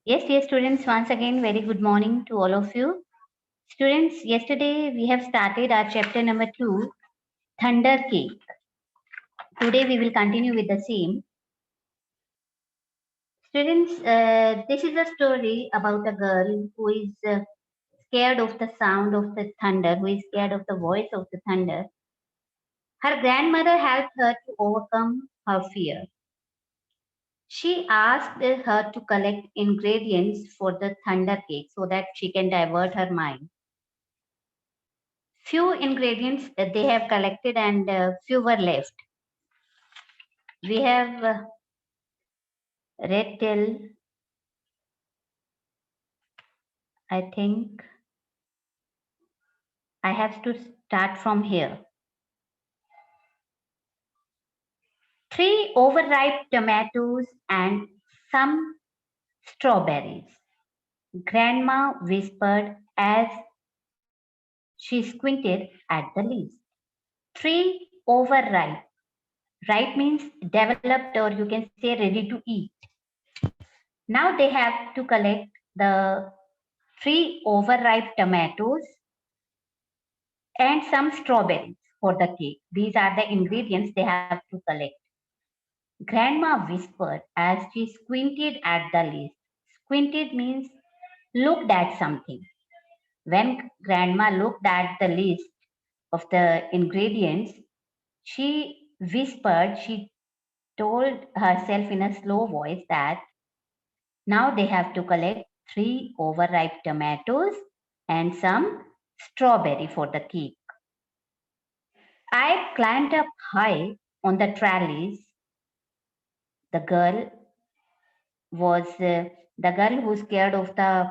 Yes, yes, students, once again, very good morning to all of you. Students, yesterday we have started our chapter number 2, Thunder Cake. Today we will continue with the same. Students, this is a story about a girl who is scared of the sound of the thunder, who is scared of the voice of the thunder. Her grandmother helped her to overcome her fear. She asked her to collect ingredients for the thunder cake so that she can divert her mind. Few ingredients they have collected and few were left. We have red till, I think I have to start from here. 3 overripe tomatoes and some strawberries. Grandma whispered as she squinted at the list. 3 overripe. Ripe means developed, or you can say ready to eat. Now they have to collect the 3 overripe tomatoes and some strawberries for the cake. These are the ingredients they have to collect. Grandma whispered as she squinted at the list. Squinted means looked at something. When Grandma looked at the list of the ingredients, she whispered, she told herself in a slow voice that now they have to collect 3 overripe tomatoes and some strawberry for the cake. I climbed up high on the trellis. The girl was the girl who's scared of the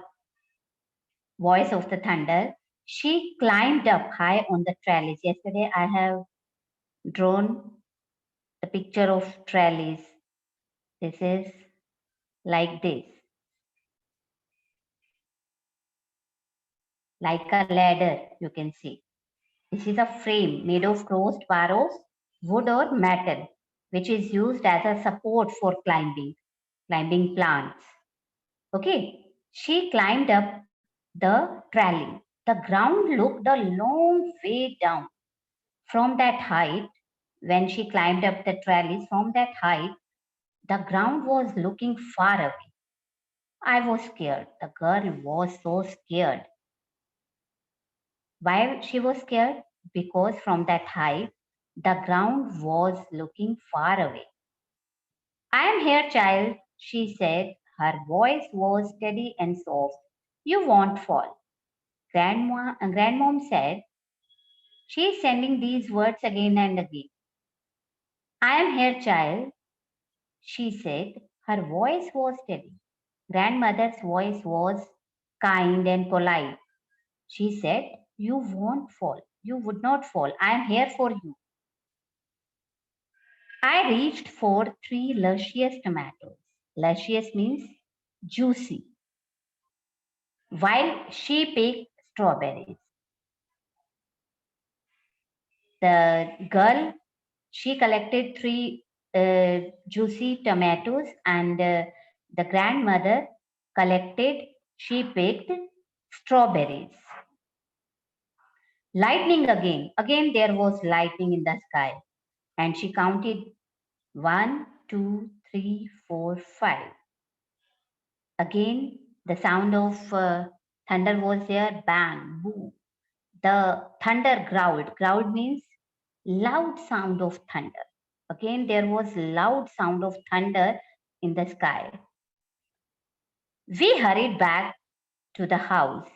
voice of the thunder. She climbed up high on the trellis. Yesterday, I have drawn the picture of trellis. This is like this, like a ladder, you can see. This is a frame made of crossed bar of wood or metal, which is used as a support for climbing plants. Okay, she climbed up the trellis. The ground looked a long way down. From that height, when she climbed up the trellis, from that height, the ground was looking far away. I was scared. The girl was so scared. Why she was scared? Because from that height, the ground was looking far away. I am here, child, she said. Her voice was steady and soft. You won't fall. Grandmom said, she is sending these words again and again. I am here, child, she said. Her voice was steady. Grandmother's voice was kind and polite. She said, you won't fall. You would not fall. I am here for you. I reached for 3 luscious tomatoes. Luscious means juicy. While she picked strawberries. The girl, she collected 3 juicy tomatoes, and the grandmother she picked strawberries. Lightning again. Again, there was lightning in the sky. And she counted 1, 2, 3, 4, 5. Again, the sound of thunder was there. Bang, boom. The thunder growled. Growled means loud sound of thunder. Again, there was loud sound of thunder in the sky. We hurried back to the house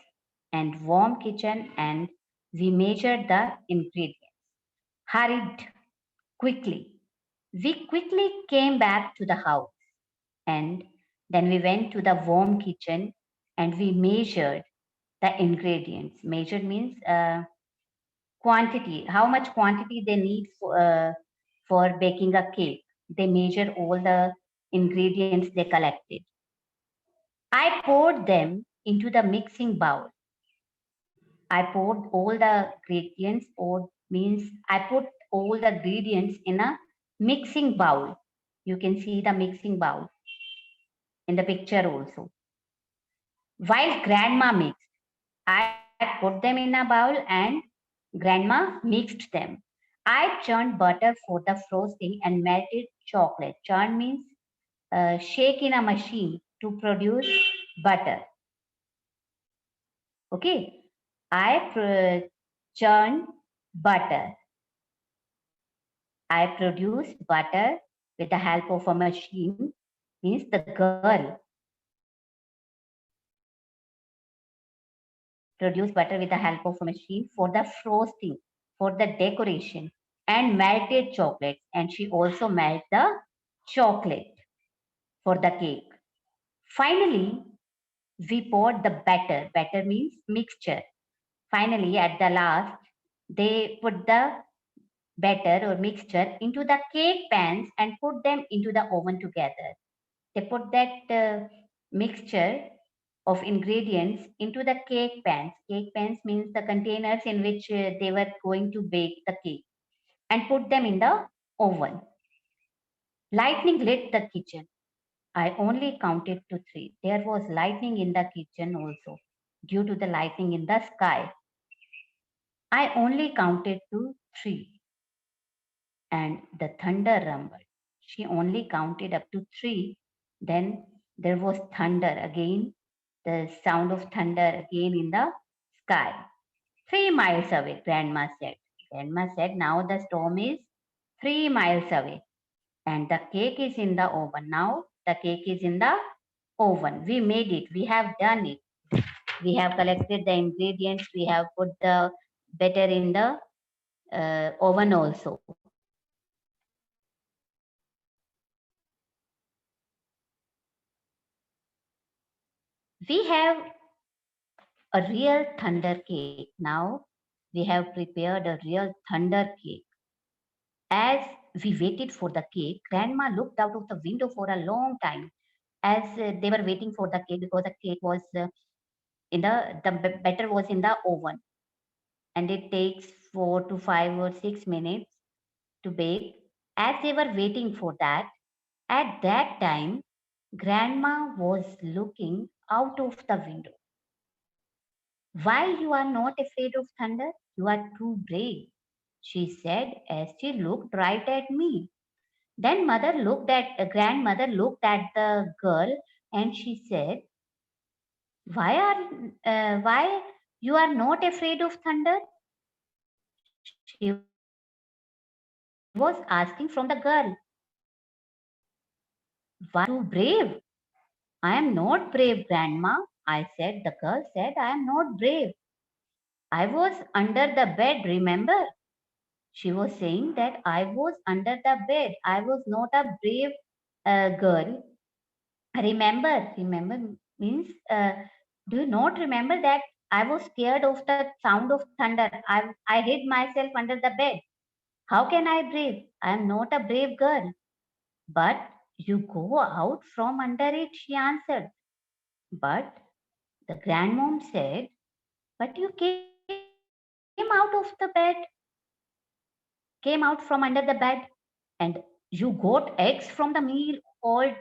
and warm kitchen, and we measured the ingredients. Hurried quickly. We quickly came back to the house, and then we went to the warm kitchen and we measured the ingredients. Measured means quantity, how much quantity they need for baking a cake. They measure all the ingredients they collected. I poured them into the mixing bowl. I poured all the ingredients, or means I put all the ingredients in a mixing bowl. You can see the mixing bowl in the picture also. while grandma mixed. I put them in a bowl and grandma mixed them. I churned butter for the frosting and melted chocolate. Churn means shake in a machine to produce butter. Okay. Churned butter. I produced butter with the help of a machine. Means the girl produce butter with the help of a machine for the frosting, for the decoration, and melted chocolate. And she also melted the chocolate for the cake. Finally, we poured the batter. Batter means mixture. Finally, at the last, they put the batter or mixture into the cake pans and put them into the oven together. They put that mixture of ingredients into the cake pans. Cake pans means the containers in which they were going to bake the cake and put them in the oven. Lightning lit the kitchen. I only counted to three. There was lightning in the kitchen also due to the lightning in the sky. I only counted to three and the thunder rumbled. She only counted up to three. Then there was thunder again, the sound of thunder again in the sky. 3 miles away, Grandma said. Grandma said, now the storm is 3 miles away and the cake is in the oven. Now the cake is in the oven. We made it. We have done it. We have collected the ingredients. We have put the batter in the oven also. We have a real thunder cake. Now we have prepared a real thunder cake. As we waited for the cake, Grandma looked out of the window for a long time as they were waiting for the cake because the cake was in the batter was in the oven and it takes 4 to 5 or 6 minutes to bake. As they were waiting for that, at that time, Grandma was looking out of the window. Why you are not afraid of thunder? You are too brave, she said as she looked right at me. Then grandmother looked at the girl and she said, why you are not afraid of thunder? She was asking from the girl. Why you are too brave? I am not brave, grandma. I said. The girl said, I am not brave. I was under the bed, remember? She was saying that I was under the bed. I was not a brave girl. Remember means, do you not remember that I was scared of the sound of thunder? I hid myself under the bed. How can I brave? I am not a brave girl. But you go out from under it, she answered. But the grandmom said, but you came out of the bed, came out from under the bed, and you got eggs from the meal old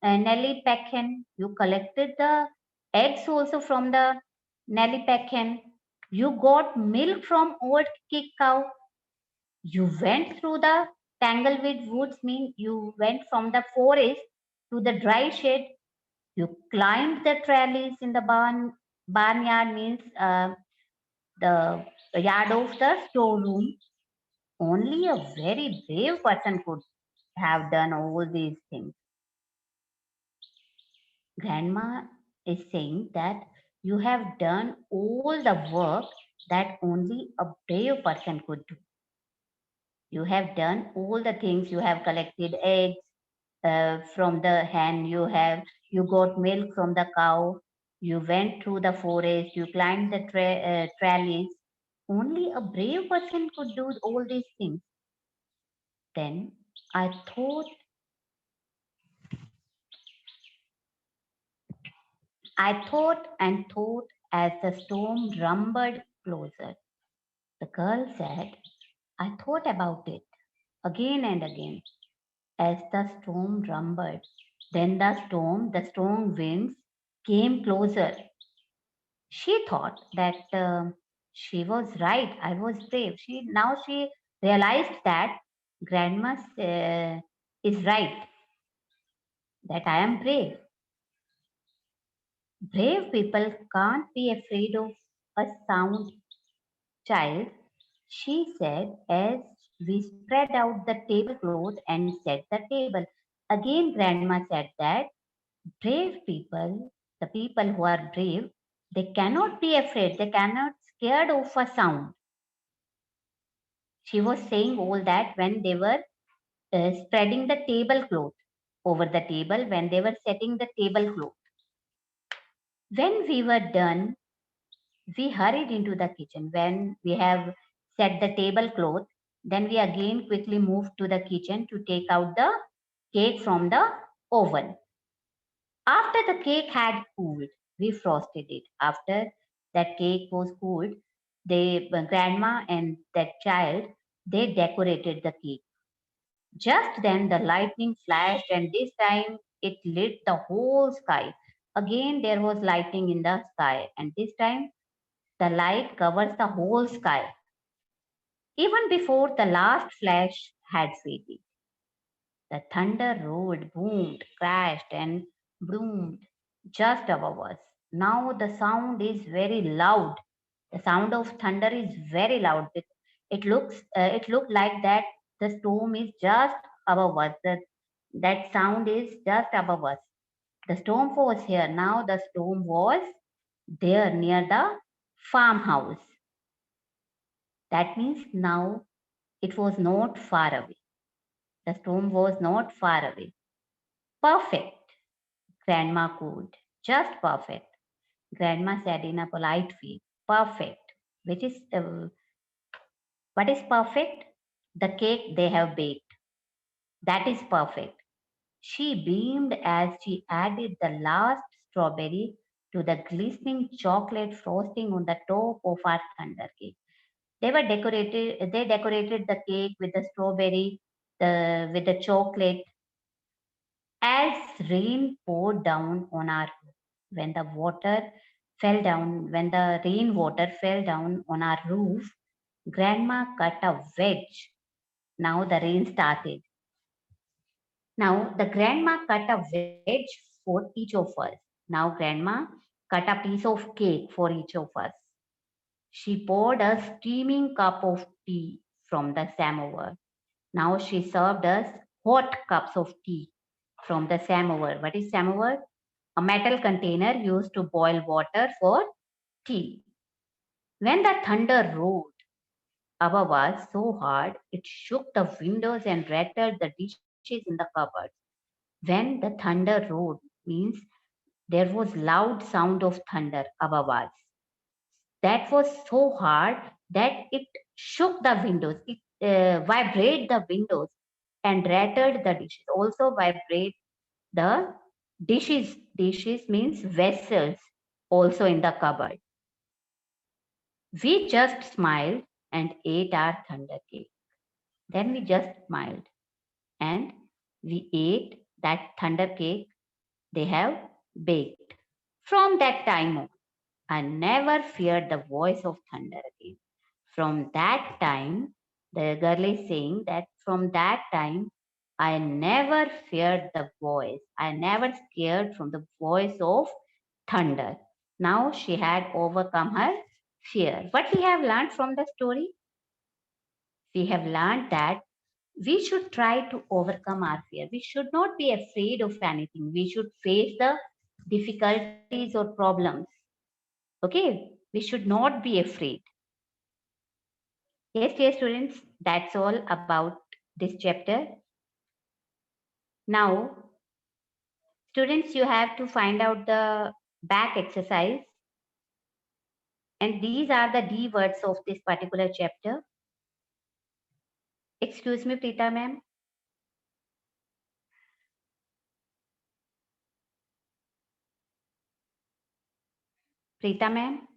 Nelly Pecken. You collected the eggs also from the Nelly Pecken. You got milk from old kick cow. You went through the Tanglewood woods, mean you went from the forest to the dry shed. You climbed the trellis in the barnyard, means the yard of the storeroom. Only a very brave person could have done all these things. Grandma is saying that you have done all the work that only a brave person could do. You have done all the things. You have collected eggs from the hen. You got milk from the cow. You went through the forest. You climbed the trellis. Only a brave person could do all these things. Then I thought I thought and thought as the storm rumbled closer. The girl said, I thought about it again and again as the storm rumbled. Then the storm, the strong winds came closer. She thought that she was right. I was brave. She realized that grandma is right, that I am brave. Brave people can't be afraid of a sound child, she said as we spread out the tablecloth and set the table. Again, grandma said that brave people, the people who are brave, they cannot be afraid, they cannot scared of a sound. She was saying all that when they were spreading the tablecloth over the table, when they were setting the tablecloth. When we were done, we hurried into the kitchen. When we have set the tablecloth, then we again quickly moved to the kitchen to take out the cake from the oven. After the cake had cooled, we frosted it. After that cake was cooled, grandma and that child, they decorated the cake. Just then the lightning flashed, and this time it lit the whole sky. Again, there was lightning in the sky, and this time the light covers the whole sky. Even before the last flash had faded, the thunder roared, boomed, crashed, and boomed just above us. Now the sound is very loud. The sound of thunder is very loud. It looked like that the storm is just above us. That sound is just above us. The storm was here. Now the storm was there near the farmhouse. That means now it was not far away. The storm was not far away. Perfect, Grandma cooed. Just perfect, Grandma said in a polite way. Perfect. Which is, what is perfect? The cake they have baked. That is perfect. She beamed as she added the last strawberry to the glistening chocolate frosting on the top of our thunder cake. They decorated the cake with the strawberry, with the chocolate. As rain poured down on our roof, when the water when the rainwater fell down on our roof, Grandma cut a wedge. Now the rain started. Now the grandma cut a wedge for each of us. Now grandma cut a piece of cake for each of us. She poured a steaming cup of tea from the samovar. Now she served us hot cups of tea from the samovar. What is samovar? A metal container used to boil water for tea. When the thunder roared above us so hard, it shook the windows and rattled the dishes in the cupboard. When the thunder roared means there was loud sound of thunder above us. That was so hard that it shook the windows. It vibrated the windows and rattled the dishes. Also vibrate the dishes. Dishes means vessels also in the cupboard. We just smiled and ate our thunder cake. Then we just smiled and we ate that thunder cake they have baked. From that time on, I never feared the voice of thunder again. From that time, the girl is saying that from that time, I never feared the voice. I never scared from the voice of thunder. Now she had overcome her fear. What we have learned from the story? We have learned that we should try to overcome our fear. We should not be afraid of anything. We should face the difficulties or problems. Okay? We should not be afraid. Yes, dear students, that's all about this chapter. Now, students, you have to find out the back exercise. And these are the D words of this particular chapter. Excuse me, Preeta ma'am. Preeta ma'am.